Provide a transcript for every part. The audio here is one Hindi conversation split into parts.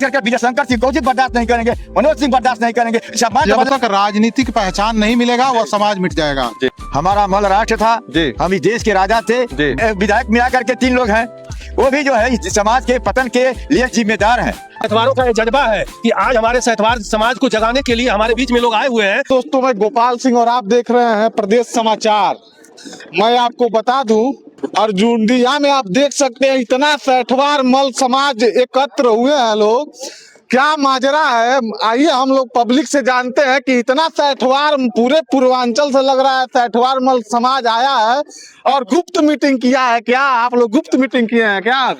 विजय शंकर सिंह कौशिक बर्दाश्त नहीं करेंगे, मनोज सिंह बर्दाश्त नहीं करेंगे। जब तक राजनीतिक पहचान नहीं मिलेगा वह समाज मिट जाएगा। हमारा मल राष्ट्र था, हम इस देश के राजा थे। विधायक मिला करके 3 लोग हैं, वो भी जो है इस समाज के पतन के लिए जिम्मेदार हैं। सहतवारों का जज्बा है कि आज हमारे सहतवार समाज को जगाने के लिए हमारे बीच में लोग आए हुए हैं। दोस्तों, मैं गोपाल सिंह और आप देख रहे हैं प्रदेश समाचार। मैं आपको बता दूं, अर्जुनडिया में आप देख सकते हैं इतना सहतवार मल समाज एकत्र हुए हैं लोग। क्या माजरा है, आइए हम लोग पब्लिक से जानते हैं कि इतना सहतवार पूरे पूर्वांचल से लग रहा है सहतवार मल समाज आया है और गुप्त मीटिंग किया है। क्या आप लोग गुप्त मीटिंग किए हैं क्या?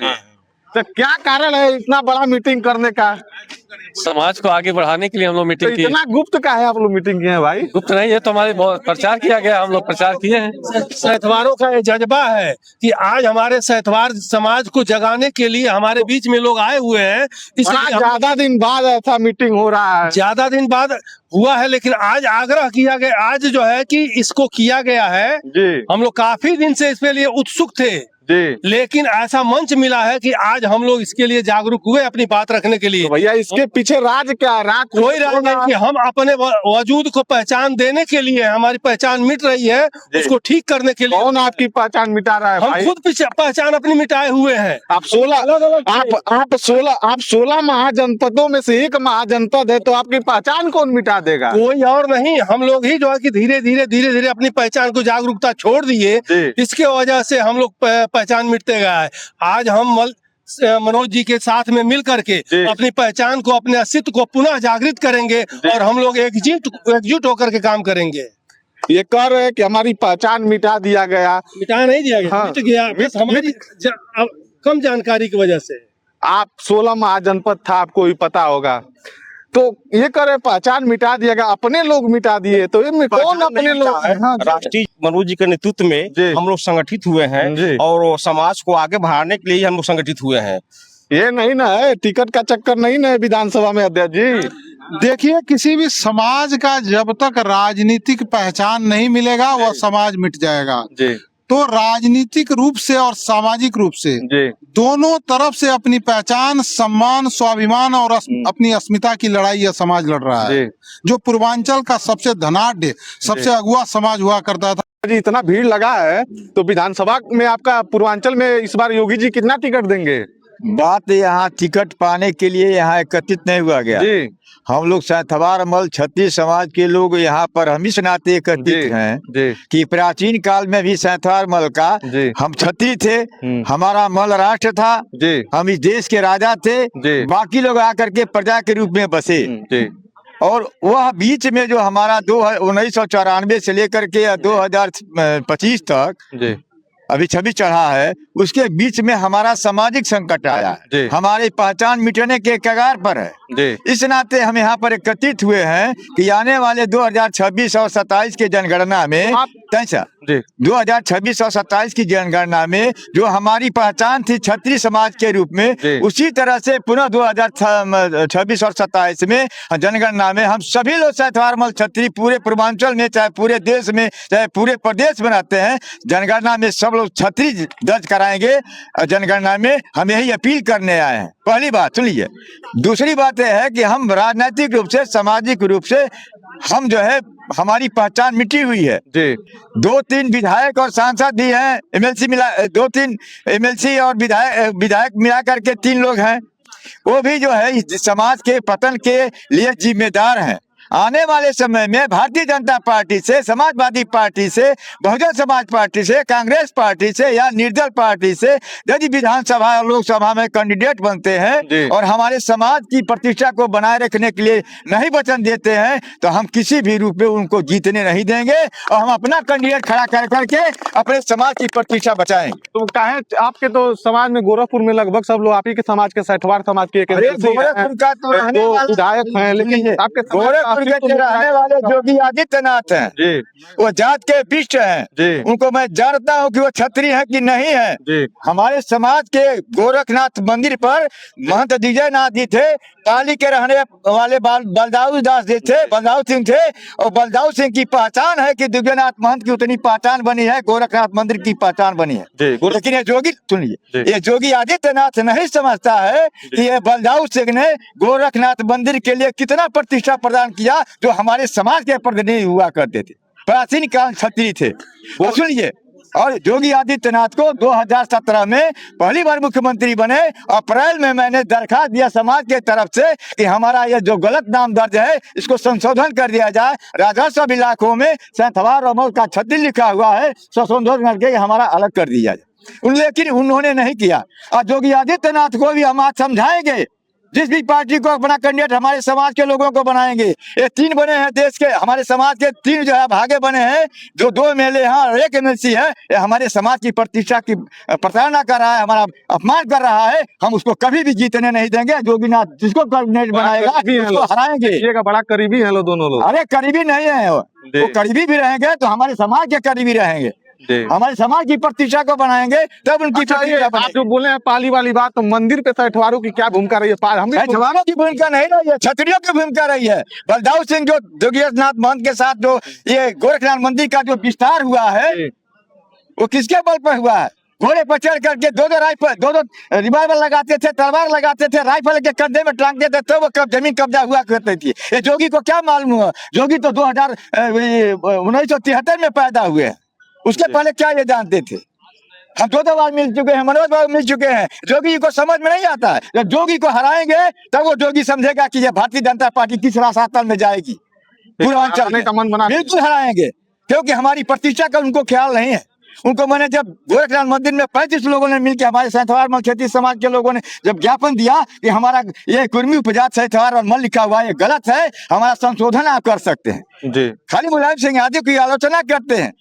तो क्या कारण है इतना बड़ा मीटिंग करने का? समाज को आगे बढ़ाने के लिए हम लोग मीटिंग किए। इतना गुप्त का है आप लोग मीटिंग किए हैं भाई? गुप्त नहीं है तो हमारे बहुत प्रचार किया गया, हम लोग प्रचार किए हैं। सहतवारों का जज्बा है कि आज हमारे सहतवार समाज को जगाने के लिए हमारे बीच में लोग आए हुए हैं। इसलिए ज्यादा दिन बाद ऐसा मीटिंग हो रहा है। ज्यादा दिन बाद हुआ है, लेकिन आज आग्रह किया गया, आज जो है कि इसको किया गया है। हम लोग काफी दिन से इसके लिए उत्सुक थे, लेकिन ऐसा मंच मिला है कि आज हम लोग इसके लिए जागरूक हुए अपनी बात रखने के लिए। तो भैया इसके पीछे राज क्या है? राज कोई राज नहीं कि हम अपने वजूद को पहचान देने के लिए, हमारी पहचान मिट रही है, उसको ठीक करने के लिए। कौन आपकी पहचान मिटा रहा है? हम खुद पहचान अपनी मिटाए हुए हैं। आप 16 महाजनपदों में से एक महाजनपद है, तो आपकी पहचान कौन मिटा देगा? कोई और नहीं, हम लोग ही जो है कि धीरे धीरे अपनी पहचान को जागरूकता छोड़ दिए, इसके वजह से हम लोग पहचान मिटते गया है। आज हम मनोज जी के साथ में मिल करके अपनी पहचान को, अपने अस्तित्व को पुनः जागृत करेंगे और हम लोग एकजुट होकर के काम करेंगे। ये कह रहे हैं कि हमारी पहचान मिटा दिया गया। मिटा नहीं दिया गया, मिट गया, बस हमारी कम जानकारी की वजह से। आप 16 महाजनपद था, आपको भी पता होगा, तो ये करे पहचान मिटा दिया गया, अपने लोग मिटा दिए। तो ये कौन अपने लोग? राष्ट्रीय मनोज जी के नेतृत्व में हम लोग संगठित हुए हैं और समाज को आगे बढ़ाने के लिए हम लोग संगठित हुए हैं। ये नहीं ना है, टिकट का चक्कर नहीं ना है विधानसभा में अध्यक्ष जी। देखिए, किसी भी समाज का जब तक राजनीतिक पहचान नहीं मिलेगा वह समाज मिट जाएगा। तो राजनीतिक रूप से और सामाजिक रूप से दोनों तरफ से अपनी पहचान, सम्मान, स्वाभिमान और अपनी अस्मिता की लड़ाई यह समाज लड़ रहा है। जो पूर्वांचल का सबसे धनाढ्य, सबसे अगुआ समाज हुआ करता था। जी, इतना भीड़ लगा है तो विधानसभा में आपका पूर्वांचल में इस बार योगी जी कितना टिकट देंगे? बात यहाँ टिकट पाने के लिए यहाँ एकत्रित नहीं हुआ गया। हम लोग सहतवार मल क्षत्रिय समाज के लोग यहाँ पर हम इस नाते एकत्रित हैं कि प्राचीन काल में भी सहतवार मल का हम क्षत्रिय थे, हमारा मल राष्ट्र था, हम इस देश के राजा थे, बाकी लोग आकर के प्रजा के रूप में बसे। और वह बीच में जो हमारा 1994 से लेकर के 2025 तक अभी 26 चढ़ा है, उसके बीच में हमारा सामाजिक संकट आया है, हमारी पहचान मिटने के कगार पर है। इस नाते हम यहाँ पर एकत्रित हुए हैं कि आने वाले 2026 और 27 के जनगणना में 2026 और 27 की जनगणना में जो हमारी पहचान थी क्षत्रिय समाज के रूप में, उसी तरह से पुनः 2026 और 27 में जनगणना में हम सभी लोग सहतवार मल क्षत्रिय पूरे पूर्वांचल में, चाहे पूरे देश में, चाहे पूरे प्रदेश में रहते हैं, जनगणना में सब लोग क्षत्रिय दर्ज कराएंगे। जनगणना में हम यही अपील करने आए हैं। पहली बात सुन लीजिए। दूसरी बात यह है कि हम राजनीतिक रूप से, सामाजिक रूप से हम जो है हमारी पहचान मिटी हुई है। 2-3 विधायक और सांसद भी हैं, एमएलसी मिला 2-3 एमएलसी और विधायक मिला करके 3 लोग हैं। वो भी जो है इस समाज के पतन के लिए जिम्मेदार हैं। आने वाले समय में भारतीय जनता पार्टी से, समाजवादी पार्टी से, बहुजन समाज पार्टी से, कांग्रेस पार्टी से या निर्दल पार्टी से यदि विधानसभा और लोकसभा में कैंडिडेट बनते हैं और हमारे समाज की प्रतिष्ठा को बनाए रखने के लिए नहीं वचन देते हैं, तो हम किसी भी रूप में उनको जीतने नहीं देंगे और हम अपना कैंडिडेट खड़ा कर करके अपने समाज की प्रतिष्ठा बचाएंगे। तो कहे आपके तो समाज में गोरखपुर में लगभग सब लोग आप ही के समाज के, सहतवार समाज के विधायक हैं, लेकिन आपके दुर्ग के रहने वाले योगी आदित्यनाथ हैं जी वो जात के बिष्ट हैं जी उनको मैं जानता हूँ कि वो क्षत्रिय है कि नहीं है। जी हमारे समाज के गोरखनाथ मंदिर पर महंत विजय नाथ जी थे, पाली के रहने वाले बलदाऊ दास जी थे, बलदाऊ सिंह थे, और बलदाऊ सिंह की पहचान है कि दिव्यनाथ महंत की उतनी पहचान बनी है, गोरखनाथ मंदिर की पहचान बनी है। लेकिन ये योगी सुनिए, ये योगी आदित्यनाथ नहीं समझता है कि ये बलदाऊ सिंह ने गोरखनाथ मंदिर के लिए कितना प्रतिष्ठा प्रदान किया, जो हमारे समाज के प्रतिनिधि हुआ करते थे, प्राचीन काल क्षत्रिय थे। और सुनिए, और योगी आदित्यनाथ को 2017 में पहली बार मुख्यमंत्री बने, अप्रैल में मैंने दरखास्त दिया समाज के तरफ से कि हमारा ये जो गलत नाम दर्ज है इसको संशोधन कर दिया जाए, राजस्व इलाकों में सैंथवार और का छत्तीस लिखा हुआ है, संशोधन करके हमारा अलग कर दिया जाए। लेकिन उन्होंने नहीं किया। और योगी आदित्यनाथ को भी हम आज समझाएंगे, जिस भी पार्टी को अपना कैंडिडेट हमारे समाज के लोगों को बनाएंगे। ये 3 बने हैं देश के, हमारे समाज के 3 जो है भागे बने हैं, जो 2 MLA हैं और 1 MLC है। ये हमारे समाज की प्रतिष्ठा की प्रताड़ना कर रहा है, हमारा अपमान कर रहा है। हम उसको कभी भी जीतने नहीं देंगे। योगीनाथ जिसको कैंडिडेट बनाएगा उसको हराएंगे। ये का बड़ा करीबी है दोनों लोग। अरे करीबी नहीं है वो करीबी भी रहेंगे तो हमारे समाज के करीबी रहेंगे, हमारे समाज की प्रतिष्ठा को बनाएंगे तब उनकी प्रतिष्ठा आप जो बोले हैं पाली वाली बात, तो मंदिर पे सैठवारों की क्या भूमिका रही है? सैठवारों की भूमिका नहीं रही है, क्षत्रियों की भूमिका रही है। बलदाऊ सिंह जो योगीनाथ महंत के साथ जो ये गोरखनाथ मंदिर का जो विस्तार हुआ है वो किसके बल पर हुआ है? घोड़े पर चढ़ करके 2-2 राइफल 2-2 रिवाल्वर लगाते थे, तलवार लगाते थे, राइफल के कंधे में टांगते थे, तो वो जमीन कब्जा हुआ करती थी। ये जोगी को क्या मालूम हुआ? जोगी तो 1973 में पैदा हुए हैं, उसके पहले क्या ये जानते थे? हम 2 बार मिल चुके हैं, मनोज बाबू मिल चुके हैं। जोगी को समझ में नहीं आता है। जब जोगी को हराएंगे तब वो जोगी समझेगा कि ये भारतीय जनता पार्टी किस रास्ते में जाएगी। पूर्वांचल में बिल्कुल हराएंगे, क्योंकि हमारी प्रतिष्ठा का उनको ख्याल नहीं है। उनको मैंने जब गोरखनाथ मंदिर में 35 लोगों ने मिलकर, हमारे सैंथवार मल खेती समाज के लोगों ने जब ज्ञापन दिया कि हमारा ये कुर्मी उपजात सैंथवार और मल लिखा हुआ है, ये गलत है, हमारा संशोधन आप कर सकते हैं जी। खाली मुलायम सिंह यादव की आलोचना करते हैं,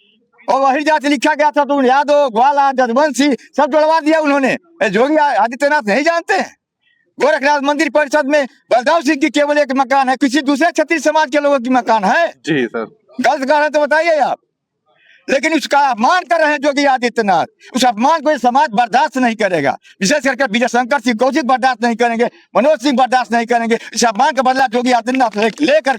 और वही जाति लिखा गया था तो यादव, ग्वाला, जसवंशी सब जुड़वा दिया उन्होंने। योगी आदित्यनाथ नहीं जानते हैं? गोरखनाथ मंदिर परिषद में बलदाऊ सिंह की केवल एक मकान है, किसी दूसरे क्षत्रिय समाज के लोगों की मकान है? जी सर, गलत कह रहे हैं तो बताइए आप। लेकिन उसका अपमान कर रहे हैं योगी आदित्यनाथ। उस अपमान को समाज बर्दाश्त नहीं करेगा, विशेष करके विजय शंकर सिंह कौशिक बर्दाश्त नहीं करेंगे, मनोज सिंह बर्दाश्त नहीं करेंगे। इस अपमान का बदला योगी आदित्यनाथ लेकर